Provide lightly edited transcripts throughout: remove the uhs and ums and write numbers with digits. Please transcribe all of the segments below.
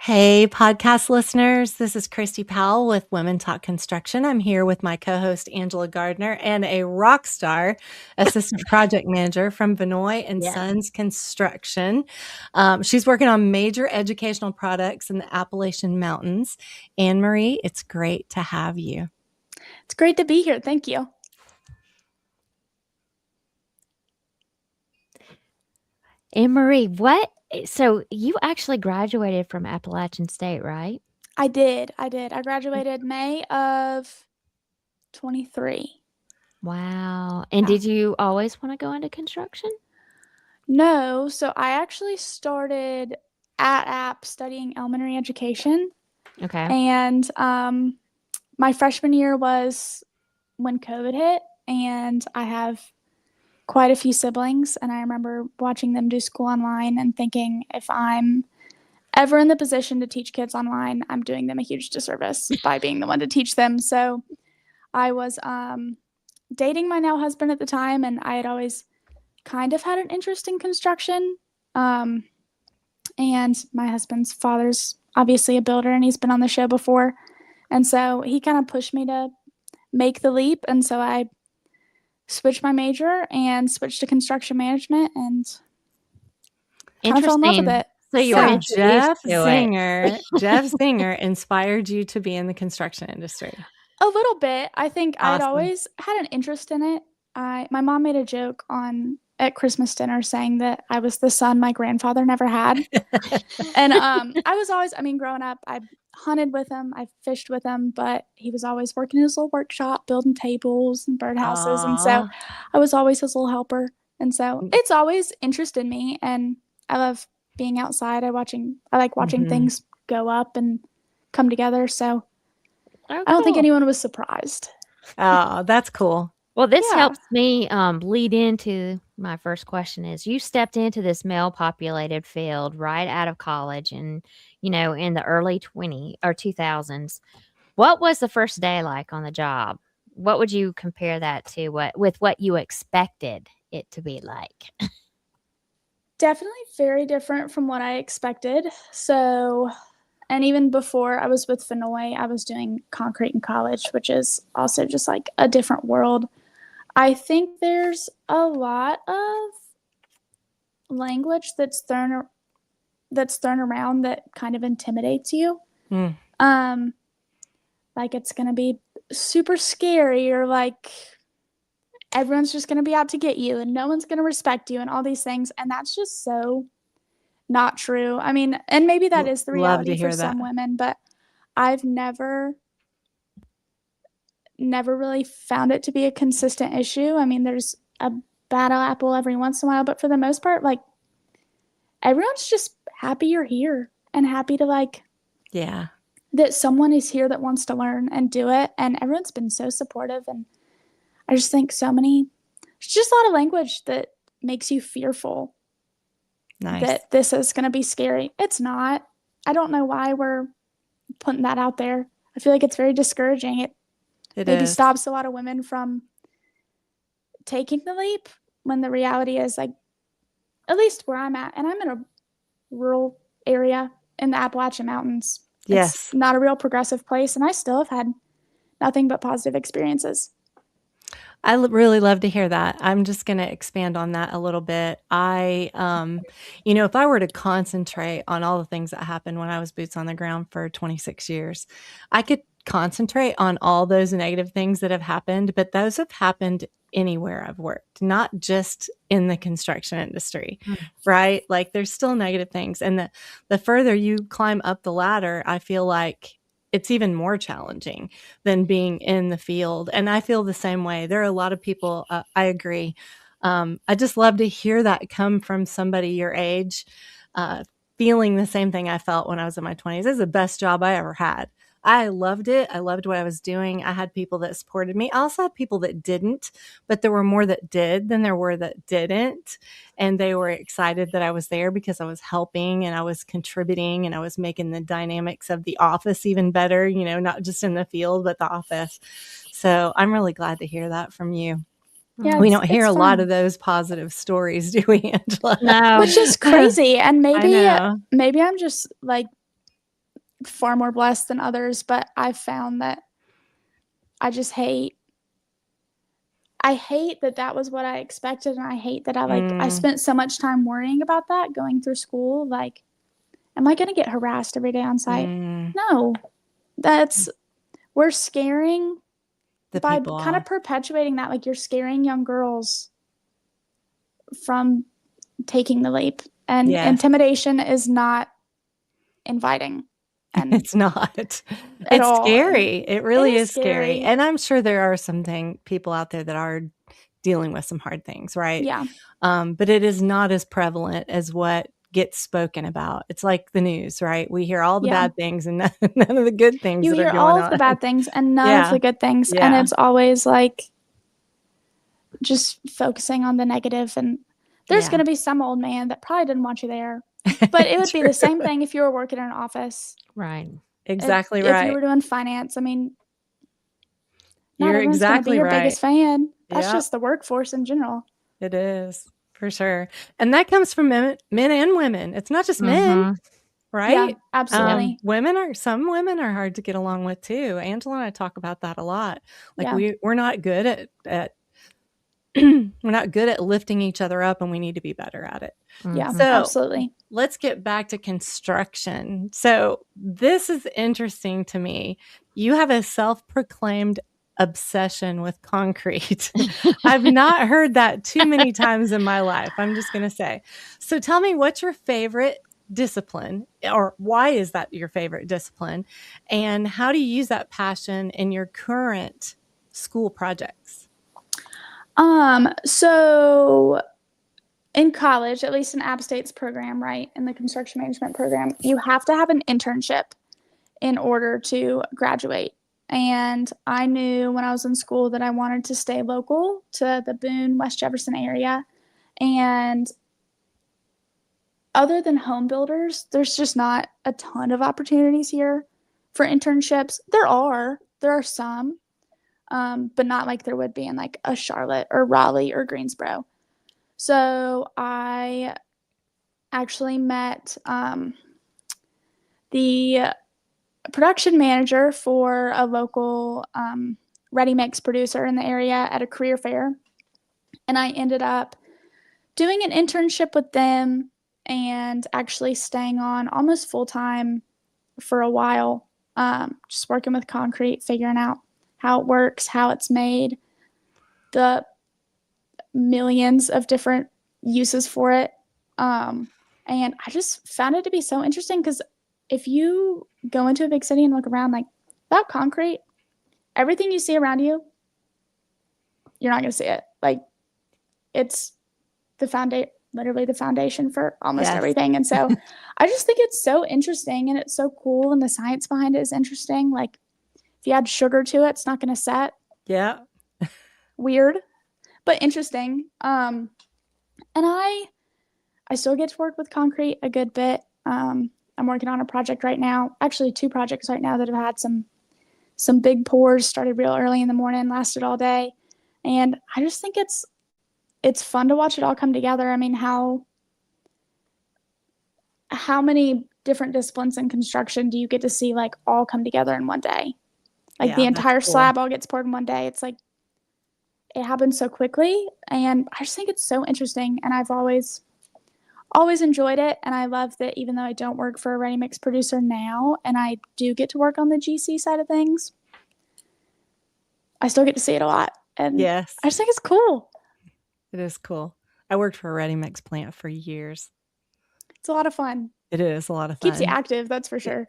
Hey, podcast listeners. This is Christy Powell with Women Talk Construction. I'm here with my co host, Angela Gardner, and a rock star assistant project manager from Vannoy and Yes. Sons Construction. She's working on major educational products in the Appalachian Mountains. Anne-Marie, it's great to have you. It's great to be here. Thank you. Anne-Marie, so you actually graduated from Appalachian State, right? I did. I graduated May of 23. Wow. And Yeah. did you always want to go into construction? No, so I actually started at App studying elementary education. Okay. And my freshman year was when COVID hit, and I have quite a few siblings, and I remember watching them do school online and thinking, if I'm ever in the position to teach kids online, I'm doing them a huge disservice by being the one to teach them. So I was dating my now husband at the time, and I had always kind of had an interest in construction. And my husband's father's obviously a builder, and he's been on the show before. And so he kind of pushed me to make the leap. And so I switched my major and switched to construction management and kind of fell in love with it. So you So were introduced Jeff to it. Zinger inspired you to be in the construction industry. A little bit. I think I'd Awesome. always had an interest in it. My mom made a joke at Christmas dinner saying that I was the son my grandfather never had. And I was always, growing up, I hunted with him, I fished with him, but he was always working in his little workshop, building tables and birdhouses. And so I was always his little helper. And so it's always interested me, and I love being outside. I like watching things go up and come together. So I don't think anyone was surprised. Oh, that's cool. Well, this helps me lead into my first question is you stepped into this male populated field right out of college and, in the early 2000s. What was the first day like on the job? What would you compare that to with what you expected it to be like? Definitely very different from what I expected. So, and even before I was with Vannoy, I was doing concrete in college, which is also just like a different world. I think there's a lot of language that's thrown around that kind of intimidates you. Like it's going to be super scary, or like everyone's just going to be out to get you and no one's going to respect you and all these things. And that's just so not true. And maybe that is the reality for some women, but I've never really found it to be a consistent issue. There's a bad apple every once in a while, but for the most part, like everyone's just happy you're here and happy to that someone is here that wants to learn and do it. And everyone's been so supportive. And I just think there's just a lot of language that makes you fearful. Nice. That this is going to be scary. It's not. I don't know why we're putting that out there. I feel like it's very discouraging. It maybe stops a lot of women from taking the leap, when the reality is, like, at least where I'm at, and I'm in a rural area in the Appalachian Mountains. Yes. It's not a real progressive place, and I still have had nothing but positive experiences. I really love to hear that. I'm just going to expand on that a little bit. If I were to concentrate on all the things that happened when I was boots on the ground for 26 years, I could concentrate on all those negative things that have happened, but those have happened anywhere I've worked, not just in the construction industry, right? Like there's still negative things. And the further you climb up the ladder, I feel like it's even more challenging than being in the field. And I feel the same way. There are a lot of people, I agree. I just love to hear that come from somebody your age, feeling the same thing I felt when I was in my 20s. This is the best job I ever had. I loved it. I loved what I was doing. I had people that supported me. I also had people that didn't, but there were more that did than there were that didn't. And they were excited that I was there because I was helping and I was contributing and I was making the dynamics of the office even better, not just in the field, but the office. So I'm really glad to hear that from you. Yeah, we don't hear a lot of those positive stories, do we, Angela? No. Which is crazy. And maybe I'm just like far more blessed than others, but I've found that I just hate that was what I expected, and I hate that I spent so much time worrying about that going through school. Like, am I going to get harassed every day on site? No. We're scaring The by people kind of off. perpetuating that. Like, you're scaring young girls from taking the leap, and Yes. intimidation is not inviting. And It's not. at It's all. scary. It really is scary. scary. And I'm sure there are people out there that are dealing with some hard things, right? Yeah. But it is not as prevalent as what gets spoken about. It's like the news, right? We hear all the Yeah. bad things and none of the good things You that are hear going all on. of the bad things and none Yeah. of the good things. Yeah. And it's always like just focusing on the negative. And there's Yeah. going to be some old man that probably didn't want you there. But it would be the same thing if you were working in an office. Right. Exactly If right. you were doing finance, I mean, not You're everyone's going to be exactly your right. biggest fan. That's Yep. just the workforce in general. It is, for sure. And that comes from men and women. It's not just men, right? Yeah, absolutely. Some women are hard to get along with too. Angela and I talk about that a lot. Like Yeah. we're not good at we're not good at lifting each other up, and we need to be better at it. Yeah, So absolutely. let's get back to construction. So this is interesting to me. You have a self-proclaimed obsession with concrete. I've not heard that too many times in my life, I'm just going to say. So tell me, what's your favorite discipline, or why is that your favorite discipline? And how do you use that passion in your current school projects? So in college, at least in App State's program, right, in the construction management program, you have to have an internship in order to graduate. And I knew when I was in school that I wanted to stay local to the Boone, West Jefferson area. And other than home builders, there's just not a ton of opportunities here for internships. There are some, but not like there would be in like a Charlotte or Raleigh or Greensboro. So I actually met the production manager for a local ready mix producer in the area at a career fair. And I ended up doing an internship with them and actually staying on almost full time for a while, just working with concrete, figuring out how it works, how it's made, the millions of different uses for it. And I just found it to be so interesting because if you go into a big city and look around, like, without concrete, everything you see around you, you're not going to see it. Like, it's literally the foundation for almost everything. And so I just think it's so interesting and it's so cool. And the science behind it is interesting. Like, if you add sugar to it, it's not going to set. Yeah. Weird, but interesting. And I still get to work with concrete a good bit. I'm working on a project right now, actually 2 projects right now that have had some big pours, started real early in the morning, lasted all day. And I just think it's fun to watch it all come together. I mean, how many different disciplines in construction do you get to see like all come together in one day? Like the entire slab all gets poured in one day. It's like, it happens so quickly. And I just think it's so interesting. And I've always enjoyed it. And I love that even though I don't work for a ready mix producer now, and I do get to work on the GC side of things, I still get to see it a lot. And yes, I just think it's cool. It is cool. I worked for a ready mix plant for years. It's a lot of fun. It is a lot of fun. Keeps you active, that's for sure.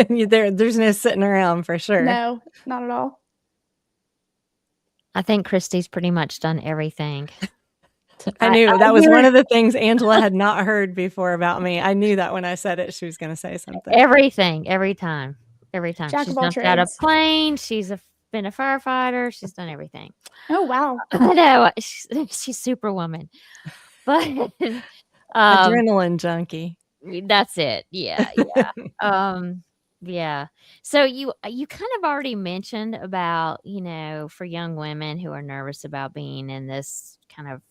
There's no sitting around for sure. No, not at all. I think Christy's pretty much done everything. I knew that was one of the things Angela had not heard before about me. I knew that when I said it, she was going to say something. Everything, every time. Jack She's of all jumped out of trades. planes. She's been a firefighter. She's done everything. Oh, wow. I know. She's Superwoman. But adrenaline junkie. That's it. Yeah. Yeah. So you kind of already mentioned about, for young women who are nervous about being in this kind of,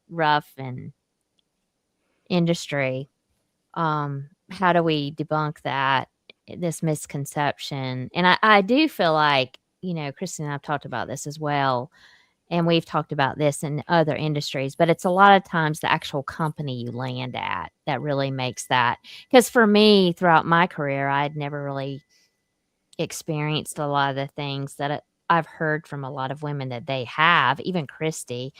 rough and industry. How do we debunk that this misconception. And I do feel like, Kristen and I've talked about this as well. And we've talked about this in other industries, but it's a lot of times the actual company you land at that really makes that. Because for me, throughout my career, I'd never really experienced a lot of the things that I've heard from a lot of women that they have, even Christy.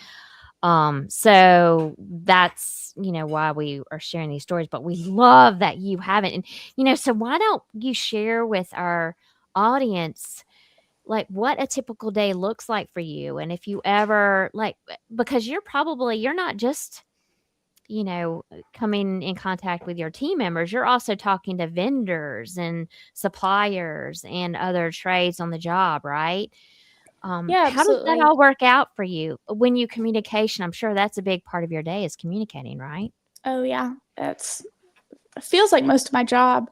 So that's, why we are sharing these stories, but we love that you haven't. And, so why don't you share with our audience, like, what a typical day looks like for you? And if you ever, like, because you're not just, coming in contact with your team members, you're also talking to vendors and suppliers and other trades on the job, right? Yeah, How does that absolutely. all work out for you when you communication? I'm sure that's a big part of your day is communicating, right? Oh yeah, it feels like most of my job.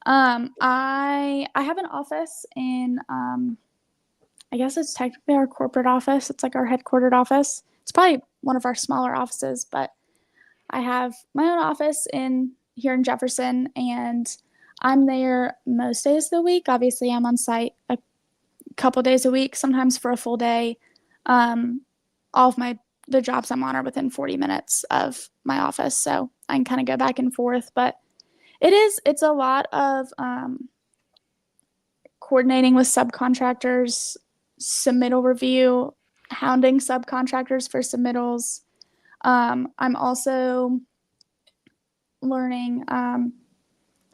I have an office in I guess it's technically our corporate office. It's like our headquartered office. It's probably one of our smaller offices, but I have my own office in here in Jefferson, and I'm there most days of the week. Obviously, I'm on site a couple days a week, sometimes for a full day. Um, all of the jobs I'm on are within 40 minutes of my office, so I can kind of go back and forth. But it's a lot of coordinating with subcontractors, submittal review, hounding subcontractors for submittals. I'm also learning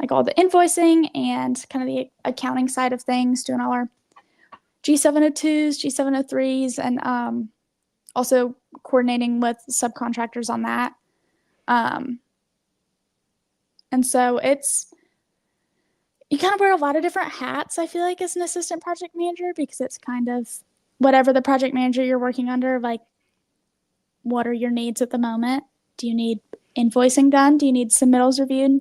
like all the invoicing and kind of the accounting side of things, doing all our G702s, G703s, and also coordinating with subcontractors on that. Um, and so you kind of wear a lot of different hats, I feel like, as an assistant project manager, because it's kind of whatever the project manager you're working under, like, what are your needs at the moment? Do you need invoicing done? Do you need submittals reviewed?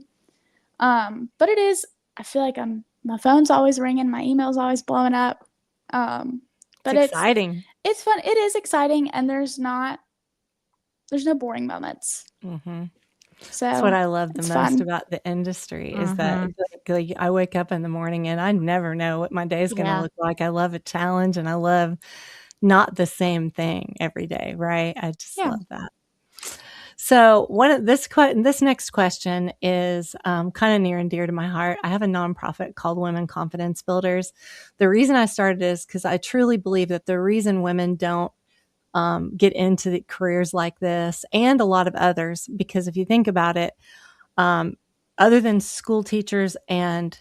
But I feel like my phone's always ringing, my email's always blowing up. It's But exciting. it's fun. It is exciting, and there's no boring moments. Mm-hmm. So That's what I love the it's most fun. about the industry is that Mhm. like I wake up in the morning and I never know what my day is going to Yeah. look like. I love a challenge and I love not the same thing every day, right? I just Yeah. love that. So this next question is kind of near and dear to my heart. I have a nonprofit called Women Confidence Builders. The reason I started is because I truly believe that the reason women don't get into the careers like this and a lot of others, because if you think about it, um, other than school teachers and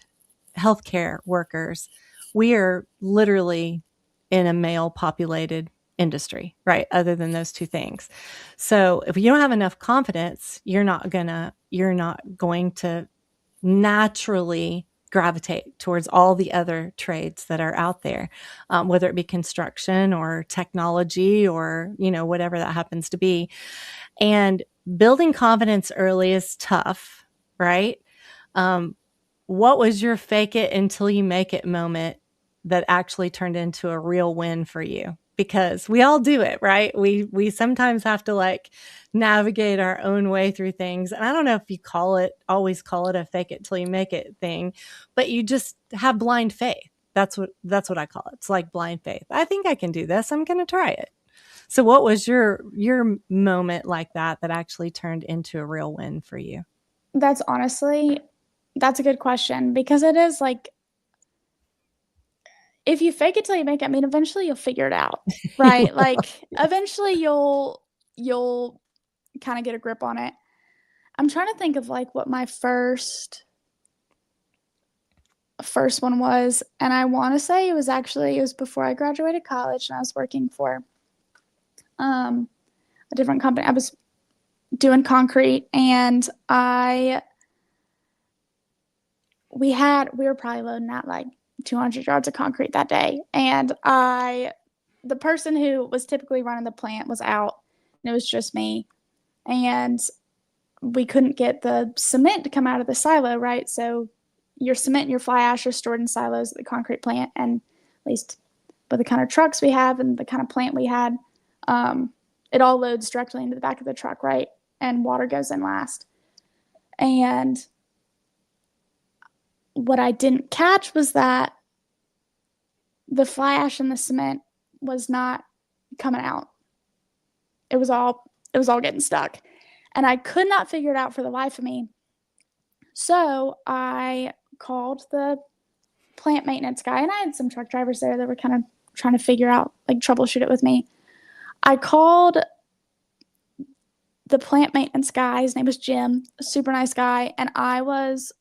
healthcare workers, we are literally in a male populated industry, right? Other than those two things. So if you don't have enough confidence, you're not going to naturally gravitate towards all the other trades that are out there, whether it be construction or technology or, whatever that happens to be. And building confidence early is tough, right? Um, what was your fake it until you make it moment that actually turned into a real win for you? Because we all do it, right? We sometimes have to like navigate our own way through things. And I don't know if you always call it a fake it till you make it thing, but you just have blind faith. That's what I call it. It's like blind faith. I think I can do this. I'm going to try it. So what was your moment like that actually turned into a real win for you? That's a good question, because it is like, if you fake it till you make it, I mean, eventually you'll figure it out, You right? will. Like, eventually you'll kind of get a grip on it. I'm trying to think of like what my first one was, and I want to say it was before I graduated college, and I was working for a different company. I was doing concrete, and we were probably loading out like 200 yards of concrete that day, and the person who was typically running the plant was out, and it was just me, and we couldn't get the cement to come out of the silo, right? So your cement and your fly ash are stored in silos at the concrete plant, and at least with the kind of trucks we have and the kind of plant we had, it all loads directly into the back of the truck, right? And water goes in last. And what I didn't catch was that the fly ash in the cement was not coming out. It was all getting stuck. And I could not figure it out for the life of me. So I called the plant maintenance guy, and I had some truck drivers there that were kind of trying to figure out, like, troubleshoot it with me. I called the plant maintenance guy. His name was Jim, a super nice guy. And I was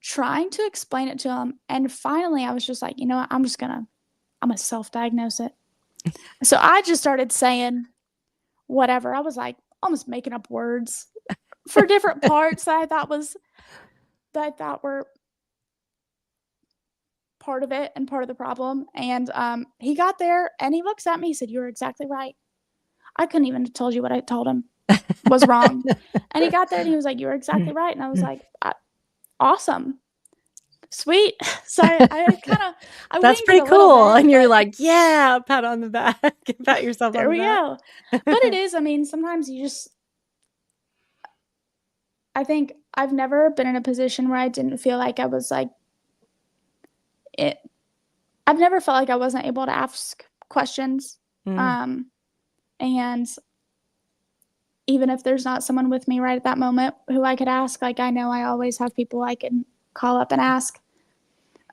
trying to explain it to him. And finally, I was just like, you know what? I'm going to self-diagnose it. So I just started saying whatever. I was like almost making up words for different parts that I thought were part of it and part of the problem. And he got there and he looks at me. He said, "You're exactly right." I couldn't even have told you what I told him was wrong. And he got there and he was like, "You're exactly right." And I was like, "Awesome. Sweet." So I That's winged pretty it a little cool. bit, And you're but like, yeah, pat on the back, pat yourself on there the we back. go. But it is, I mean, sometimes I think I've never been in a position where I didn't feel like I was like it. I've never felt like I wasn't able to ask questions. Mm. And even if there's not someone with me right at that moment who I could ask, like, I know I always have people I can call up and ask.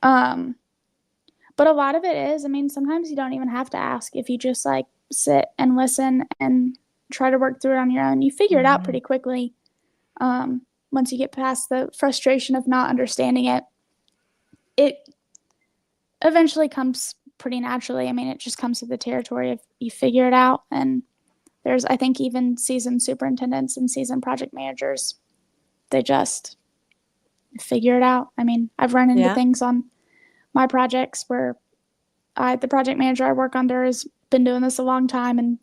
But a lot of it is, I mean, sometimes you don't even have to ask. If you just like sit and listen and try to work through it on your own, you figure it out pretty quickly. Once you get past the frustration of not understanding it, it eventually comes pretty naturally. I mean, it just comes to the territory of you figure it out. And there's, I think, even seasoned superintendents and seasoned project managers, they just figure it out. I mean, I've run into things on my projects where the project manager I work under has been doing this a long time, and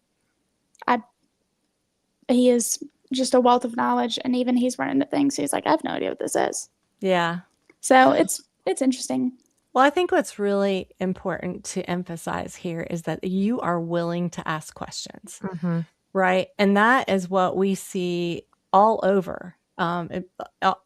he is just a wealth of knowledge, and even he's run into things. He's like, "I have no idea what this is." Yeah. So it's interesting. Well, I think what's really important to emphasize here is that you are willing to ask questions, right? And that is what we see all over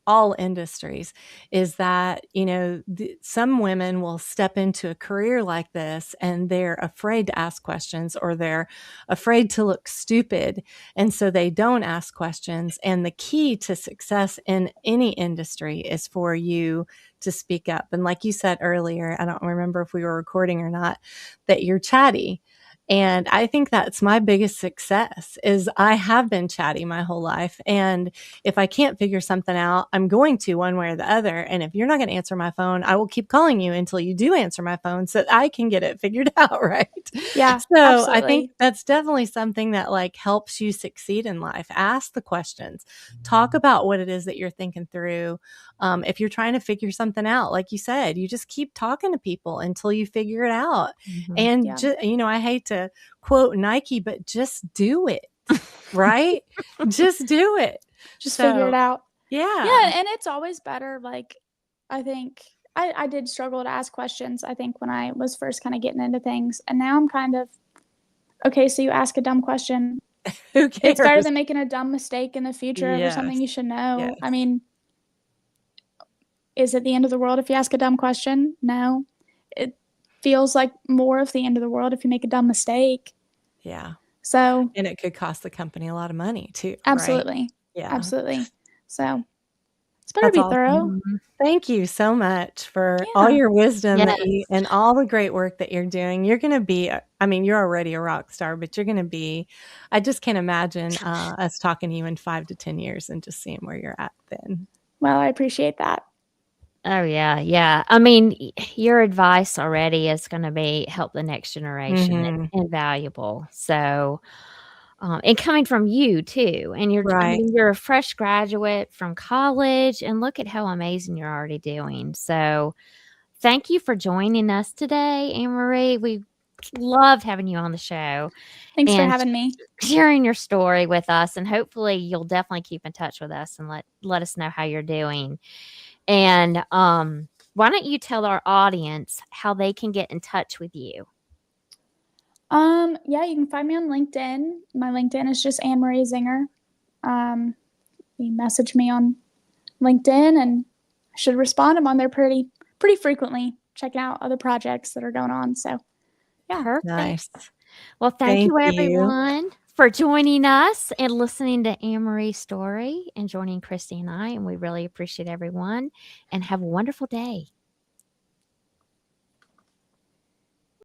all industries, is that, you know, some women will step into a career like this and they're afraid to ask questions, or they're afraid to look stupid. And so they don't ask questions. And the key to success in any industry is for you to speak up. And like you said earlier, I don't remember if we were recording or not, that you're chatty. And I think that's my biggest success, is I have been chatty my whole life. And if I can't figure something out, I'm going to one way or the other. And if you're not going to answer my phone, I will keep calling you until you do answer my phone so that I can get it figured out. Right. Yeah, So absolutely. I think that's definitely something that like helps you succeed in life. Ask the questions, talk about what it is that you're thinking through. If you're trying to figure something out, like you said, you just keep talking to people until you figure it out. And, you know, I hate to quote Nike, but just do it, right? Just do it. Just figure it out. Yeah. Yeah, and it's always better. Like, I think I did struggle to ask questions, I think, when I was first kind of getting into things. And now I'm kind of, okay, so you ask a dumb question. Who cares? It's better than making a dumb mistake in the future over something you should know. Yes. I mean, is it the end of the world if you ask a dumb question? No. It feels like more of the end of the world if you make a dumb mistake. Yeah. So. And it could cost the company a lot of money too. Absolutely. Right? Yeah. Absolutely. So it's better to be thorough. Thank you so much for all your wisdom and all the great work that you're doing. You're going to be, I mean, you're already a rock star, but you're going to be, I just can't imagine us talking to you in 5 to 10 years and just seeing where you're at then. Well, I appreciate that. Oh yeah, yeah. I mean, your advice already is going to help the next generation. It's invaluable. So, and coming from you too, and I mean, you're a fresh graduate from college, and look at how amazing you're already doing. So, thank you for joining us today, Anne-Marie. We loved having you on the show. Thanks for having me. Sharing your story with us, and hopefully you'll definitely keep in touch with us and let us know how you're doing. And why don't you tell our audience how they can get in touch with you? Yeah, you can find me on LinkedIn. My LinkedIn is just Anne-Marie Zenger. You message me on LinkedIn and should respond. I'm on there pretty frequently, checking out other projects that are going on. So yeah. Perfect. Nice. Well, thank Thank you, you. everyone, for joining us and listening to Anne-Marie's story and joining Christy and I. And we really appreciate everyone, and have a wonderful day.